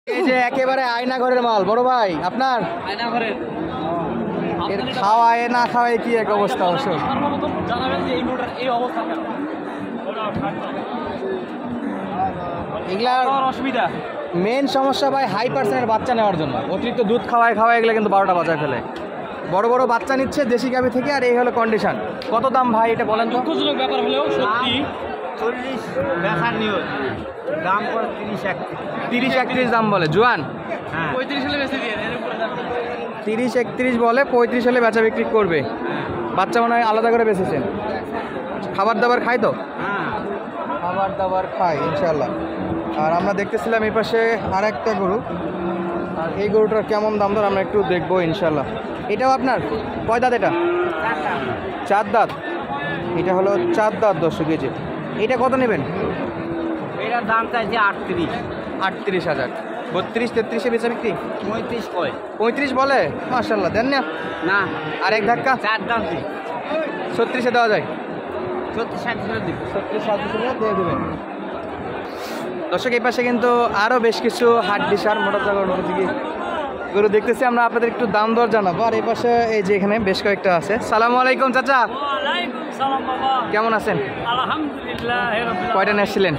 এই যে একেবারে আয়না ঘরের মাল বড় ভাই আপনার আয়না ঘরের এর খাওয়ায় না খাওয়ায় কি এক অবস্থা অবশ্য জানাবেন যে এই মোটর এই অবস্থা কেন এগুলার অসুবিধা মেন সমস্যা ভাই হাই পার্সেন্টের বাচ্চা নেওয়ার জন্য অতিরিক্ত দুধ খাওয়ায় এগুলো কিন্তু 12টা বাজায় ফেলে বড় বড় বাচ্চা নিচ্ছে দেশি গাভি থেকে আর এই হলো কন্ডিশন কত দাম ভাই এটা বলেন তো দুঃখজনক ব্যাপার হলেও সত্যি 40 বেচার নিয়ত দাম পড়ে 30-31 দাম বলে জোয়ান 35 হলে বেশি দিয়ে এর উপরে দাম 30-31 বলে 35 হলে বেচা বিক্রি করবে বাচ্চা মনে হয় আলাদা করে বেচেছেন খাবার দাবার খায় তো খাবার দাবার খায় ইনশাল্লাহ আর আমরা দেখতেছিলাম এই পাশে আর একটা গরু আর এই গরুটার কেমন দাম দর আমরা একটু দেখবো ইনশাল্লাহ এটাও আপনার কয় দাঁত এটা 4 দাঁত এটা হলো 4 দাঁত 10 কেজি এটা কত নেবেন এটার দাম চাইছে 38,000 32-33-এ বেচা বিক্রি 35 কয় 35 বলে মাশাআল্লাহ দেন না না আর এক ধাক্কা 4 দাম দিই 36-এ দেওয়া যায় 36 করে দিই 36-37 দিয়ে দেবেন দর্শক এই পাশে কিন্তু আরও বেশ কিছু হাড্ডি সার মোটর জাগর থেকে গরু দেখতেছি আমরা আপনাদের একটু দাম দর জানাবো আর এই পাশে এই যে এখানে বেশ কয়েকটা আছে সালামু আলাইকুম চাচা ওয়ালাইকুম সালাম বাবা কেমন আছেন আলহামদুলিল্লাহ কয়টা নিয়ে আসছিলেন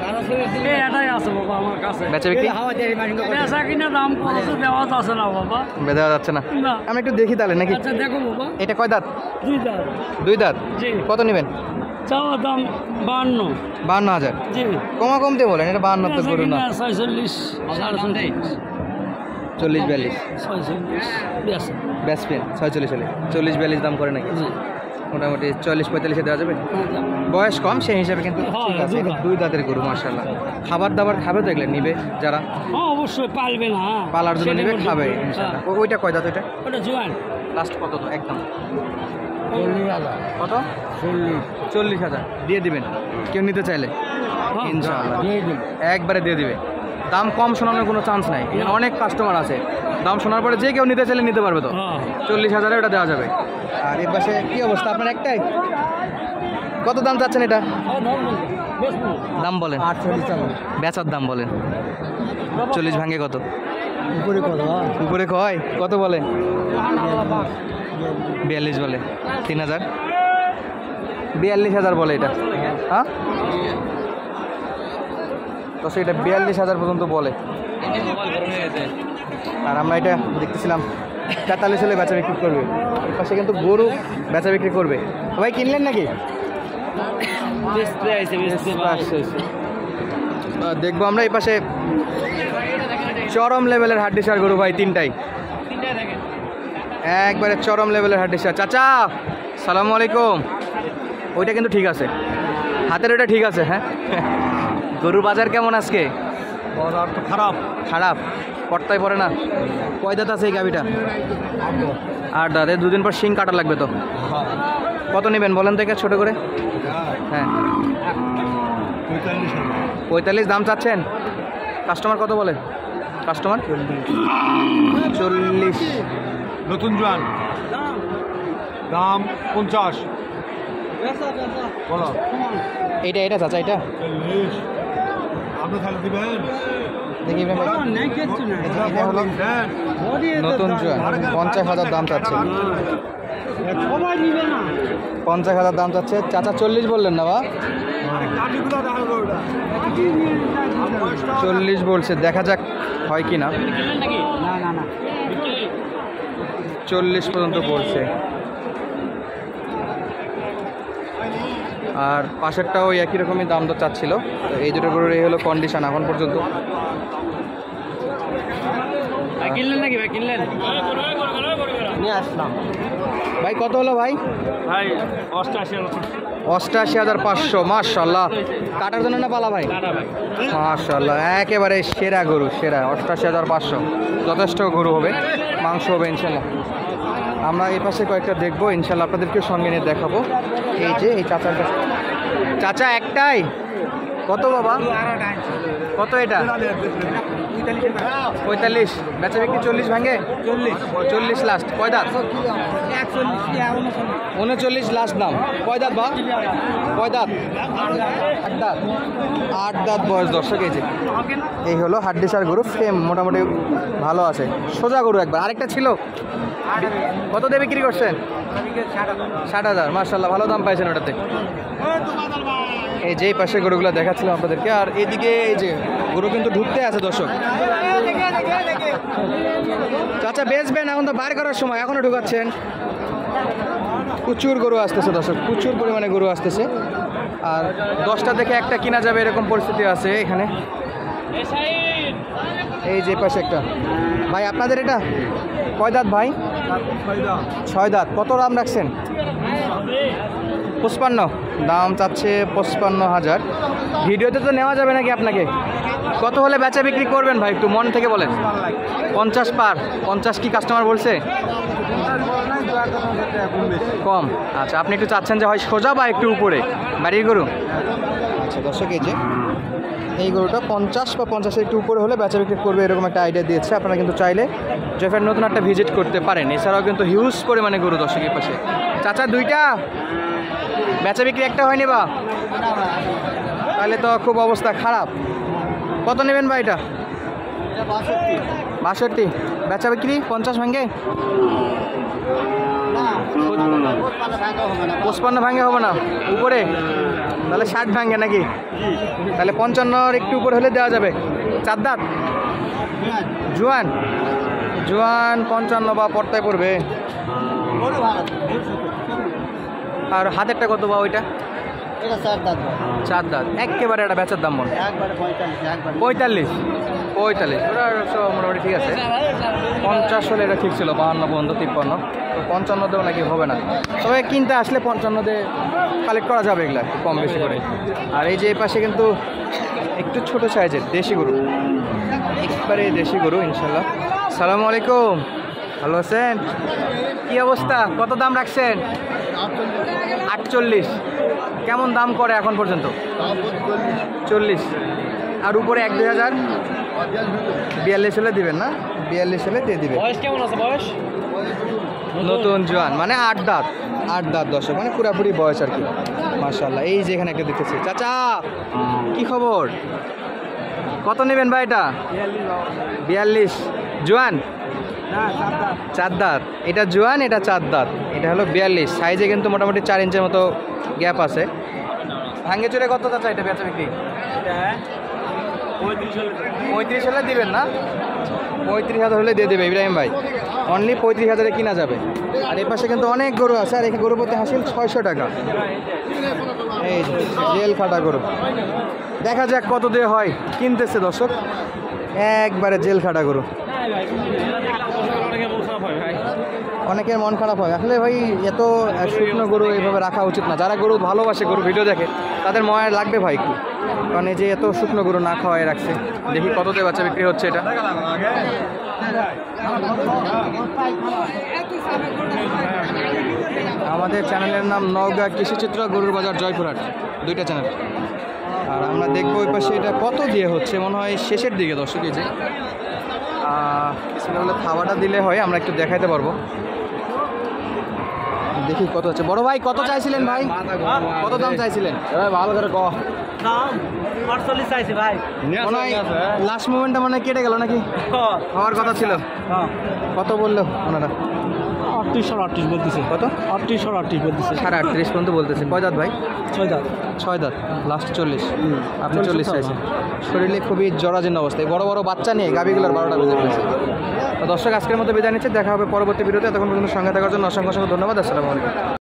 এটাই আছে বাবা আমার কাছে বেচা বিক্রি বেচা কিনা দাম কত দেওয়া আছে না বাবা দেওয়া যাচ্ছে না না আমি একটু দেখি তাহলে নাকি আচ্ছা দেখো বাবা এটা কয় দাঁত 2 দাঁত 2 দাঁত জি কত নেবেন চাওয়া দাম 52 52,000 জি কমা কমতে বলেন এটা 52 তো গরু না 46 40-42 46 বেসপেন 46 হলে 40-42 দাম করে নাকি মোটামুটি 40-45-এ দেওয়া যাবে বয়স কম সেই হিসাবে কিন্তু ঠিক আছে এটা 2 দাঁতের গরু মাশাআল্লাহ খাবার দাবার খাবে তো এগুলো নিবে যারা হ্যাঁ অবশ্যই পালবে না পালার জন্য নিবে খাবে ইনশাআল্লাহ ওইটা কয় দাঁত এটা ওটা জোয়ান লাস্ট কত তো একদম 40,000 কত 40,000 দিয়ে দিবেন কেউ নিতে চাইলে ইনশাআল্লাহ একবারে দিয়ে দিবে দাম কম শোনানোর কোনো চান্স নাই এখানে অনেক কাস্টমার আছে দাম শোনার পরে যে কেউ নিতে চাইলে নিতে পারবে তো 40,000 ওটা দেওয়া যাবে আর এর পাশে কি অবস্থা আপনার একটাই কত দাম চাচ্ছেন এটা দাম বলেন 48 বেচার দাম বলেন 40 ভাঙে কত উপরে কত উপরে কয় কত বলে 42 বলে 3,000 42,000 বলে এটা হ্যাঁ তো সেটা 42,000 পর্যন্ত বলে আর আমরা এটা দেখতেছিলাম 43 হলে বেচা বিক্রি করবে এর পাশে কিন্তু গরু বেচা বিক্রি করবে ভাই কিনলেন নাকি দেখবো আমরা এই পাশে চরম লেভেলের হাড্ডি সার গরু ভাই তিনটাই একবারে চরম লেভেলের হাড্ডি সার চাচা সালামু আলাইকুম ওইটা কিন্তু ঠিক আছে হাতের ওইটা ঠিক আছে হ্যাঁ গরুর বাজার কেমন আজকে বাজার তো খারাপ খারাপ পড়তায় পড়ে না কয় দাঁত আছে এই গাভিটা 8 দাঁত 2 দিন পর শিং কাটা লাগবে তো কত নেবেন বলেন তো একে ছোটো করে হ্যাঁ 45 দাম চাচ্ছেন কাস্টমার কত বলে কাস্টমার 40 নতুন জোয়ান দাম 50 বলো এটা চাচা এটা 40 আপনি তাহলে দিবেন দেখি ভাই এটা হলো নতুন জোয়ান 50,000 দাম চাচ্ছে 50,000 দাম চাচ্ছে চাচা 40 বললেন না বা 40 বলছে দেখা যাক হয় কি না 40 পর্যন্ত বলছে আর পাশেরটাও ওই একই রকমই দাম দর চাচ্ছিল তো এই দুটো গরুর এই হলো কন্ডিশন এখন পর্যন্ত কিনলেন নাকি ভাই কিনলেন নিয়ে আসলাম ভাই কত হলো ভাই ভাই 88 88,500 মাশাআল্লাহ কাটার জন্য না পালা ভাই মাশাআল্লাহ একেবারে সেরা গরু সেরা 88,500 যথেষ্ট গরু হবে মাংস হবে ইনশাল্লাহ আমরা এই পাশে কয়েকটা দেখবো ইনশাল্লাহ আপনাদেরকে সঙ্গে নিয়ে দেখাবো এই যে এই চাচার কাছে চাচা একটাই কত বাবা কত এটা 45 বেচা বিক্রি 40 ভাঙে 40 লাস্ট কয় দাঁত 39 লাস্ট দাম কয় দাঁত বা কয় দাঁত 8 দাঁত 8 দাঁত বয়স দর্শক এই হলো হাড্ডিসার গরু ফ্রেম মোটামুটি ভালো আছে সোজা গরু একবার আরেকটা ছিল কত দিয়ে বিক্রি করছেন 60,000 মাশাআল্লাহ ভালো দাম পাইছেন ওটাতে এই যে পাশে গরুগুলো দেখাচ্ছিলাম আপনাদেরকে আর এদিকে এই যে গরু কিন্তু ঢুকতে আছে দর্শক চাচা বেচবেন এখন তো বার করার সময় এখনো ঢুকাচ্ছেন প্রচুর গরু আসতেছে দর্শক প্রচুর পরিমাণে গরু আসতেছে আর 10টা থেকে একটা কিনা যাবে এরকম পরিস্থিতি আছে এখানে এই যে পাশে একটা ভাই আপনাদের এটা কয় দাঁত ভাই 6 দাঁত কত দাম রাখছেন 55 দাম চাচ্ছে 55,000 ভিডিওতে তো নেওয়া যাবে নাকি আপনাকে কত হলে বেচা বিক্রি করবেন ভাই একটু মন থেকে বলেন 50 পার 50 কি কাস্টমার বলছে কম আচ্ছা আপনি একটু চাচ্ছেন যে হয় সোজা বা একটু উপরে বাড়ির গরু আচ্ছা দর্শক এই গরুটা 50 বা 50-এর একটু উপরে হলে বেচা বিক্রি করবে এরকম একটা আইডিয়া দিয়েছে আপনারা কিন্তু চাইলে জয়ফের নতুন একটা ভিজিট করতে পারেন এছাড়াও কিন্তু হিউজ পরিমাণে গরু দর্শকের পাশে চাচা দুইটা বেচা বিক্রি একটা হয়নি বা তাহলে তো খুব অবস্থা খারাপ কত নেবেন ভাই এটা 62 বেচা বিক্রি 50 ভাঙে 55 ভাঙে হবে না উপরে তাহলে 60 ভাঙে নাকি তাহলে 55 একটু উপরে হলে দেওয়া যাবে 4 দাঁত জোয়ান 55 বা পর্তায় পড়বে আর হাতেরটা কত বা ওইটা 4 দাঁত একেবারে একটা বেচার দাম মনে 45 ওটা মোটামুটি ঠিক আছে 50 হলে এটা ঠিক ছিল 52 53 55 দেও নাকি হবে না তবে কিনতে আসলে 55 দিয়ে কালেক্ট করা যাবে এগুলা কম বেশি করে আর এই যে এই পাশে কিন্তু একটু ছোট সাইজের দেশি গরু একবারে দেশি গরু ইনশাল্লাহ সালামু আলাইকুম ভালো আছেন কি অবস্থা কত দাম রাখছেন 48 কেমন দাম করে এখন পর্যন্ত 40 আর উপরে 1-2 হাজার 42 হলে দিবেন না 42 হলে দিয়ে দিবেন বয়স কেমন আছে বয়স নতুন জোয়ান মানে 8 দাঁত দর্শক মানে পুরাপুরি বয়স আর কি মাশাআল্লাহ এই যে এখানে একটা দেখতেছি চাচা কি খবর কত নেবেন ভাই এটা 42 জোয়ান 4 দাঁত এটা জোয়ান এটা 4 দাঁত এটা হলো 42 সাইজে কিন্তু মোটামুটি 4 ইঞ্চের মতো গ্যাপ আছে ভাঙ্গে চুরে কত চাচা এটা বেচা বিক্রি 35 হলে দিবেন না 35,000 হলে দিয়ে দেবে ইব্রাহিম ভাই অনলি 35,000-এ কিনা যাবে আর এই পাশে কিন্তু অনেক গরু আছে আর এই গরু প্রতি হাসিল 600 টাকা এই জেল খাটা গরু দেখা যাক কত দিয়ে হয় কিনতেছে দর্শক একবারে জেল খাটা গরু অনেকের মন খারাপ হয় আসলে ভাই এত শুকনো গরু এইভাবে রাখা উচিত না যারা গরু ভালোবাসে গরু ভিডিও দেখে তাদের মনে লাগবে ভাই একটু কারণ এই যে এত শুকনো গরু না খাওয়াই রাখছে দেখি কততে বাচ্চা বিক্রি হচ্ছে এটা আমাদের চ্যানেলের নাম নওগাঁ কৃষিচিত্র গরুর বাজার জয়পুরহাট দুইটা চ্যানেল আর আমরা দেখবো ওই পাশে এটা কত দিয়ে হচ্ছে মনে হয় শেষের দিকে দর্শক এই যে সেটা হলে খাওয়াটা দিলে হয় আমরা একটু দেখাইতে পারবো দেখি কত আছে বড় ভাই কত চাইছিলেন ভাই কত দাম চাইছিলেন ভালো করে কম 48 চাইছি ভাই মনে হয় লাস্ট মোমেন্টটা মনে হয় কেটে গেল নাকি হওয়ার কথা ছিল কত বললো ওনারা 38 বলতেছে কত 38 বলতেছে 38.5 পর্যন্ত বলতেছে কয় দাঁত ভাই 6 দাঁত লাস্ট 40 আপনি 40 চাইছেন শরীরে খুবই জরাজীর্ণ অবস্থায় বড় বড় বাচ্চা নিয়ে গাবিগুলোর 12টা বেজে ফেলেছে তো দর্শক আজকের মতো বিদায় নিচ্ছে দেখা হবে পরবর্তী ভিডিওতে এতক্ষণ পর্যন্ত সঙ্গে থাকার জন্য অসংখ্য ধন্যবাদ আসসালামু আলাইকুম